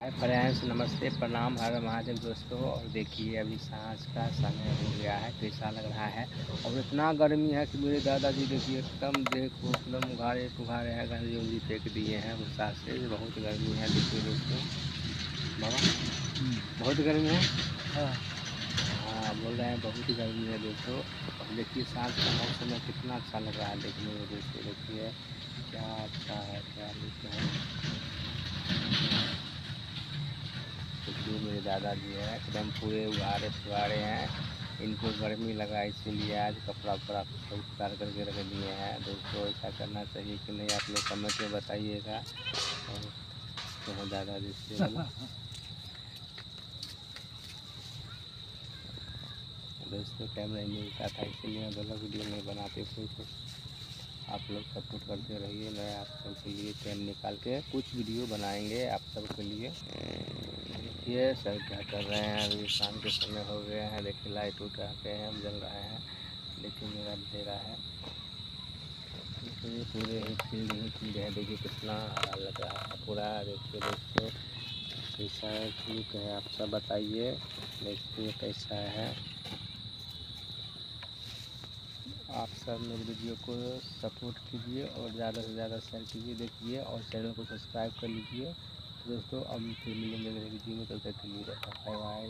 Hi friends, नमस्ते, प्रणाम, हर महादेव दोस्तों। और देखिए अभी सांझ का समय हो गया है, कैसा लग रहा है। और इतना गर्मी है कि मेरे दादाजी देखिए एकदम देखो एकदम उघाड़े पुघाड़े हैं, गंजी उंजी फेंक दिए हैं गुस्सा से। बहुत गर्मी है देखिए दोस्तों। बाबा बहुत गर्मी है। हाँ बोल रहे हैं बहुत गर्मी है दोस्तों। और देखिए सांझ का मौसम है, कितना अच्छा लग रहा है देखने में दोस्तों। देखिए क्या अच्छा है, क्या लुत्फ है। देखिए मेरे दादाजी हैं एकदम पूरे उघाड़े पुघाड़े हैं। इनको गर्मी लगा इसीलिए आज कपड़ा उपड़ा सब उतार करके रख दिए हैं दोस्तों। ऐसा करना चाहिए कि नहीं, आप लोग कमेंट में बताइएगा। और तो हैं दादाजी से बोलो दोस्तों, कैमरा नहीं मिलता था इसीलिए मैं बोला वीडियो नहीं बनाते कोई। तो आप लोग सपोर्ट करते रहिए, मैं आप सबके लिए टाइम निकाल के कुछ वीडियो बनाएंगे आप सबके लिए। देखिए सर क्या कर रहे हैं, अभी शाम के समय हो गए हैं। देखिए लाइट उठ के हम जल रहे हैं, लेकिन मेरा अंधेरा है। देखिए पूरे ही फील्ड है, देखिए कितना हरा लग रहा है पूरा। देखिए दोस्तों कैसा लुक है, आप सब बताइए। देखिए कैसा है। आप सब मेरे वीडियो को सपोर्ट कीजिए और ज़्यादा से ज़्यादा शेयर कीजिए। देखिए और चैनल को सब्सक्राइब कर लीजिए। तो दोस्तों अब फिर मिलेंगे मेरे वीडियो में, तब तक के लिए बाय बाय।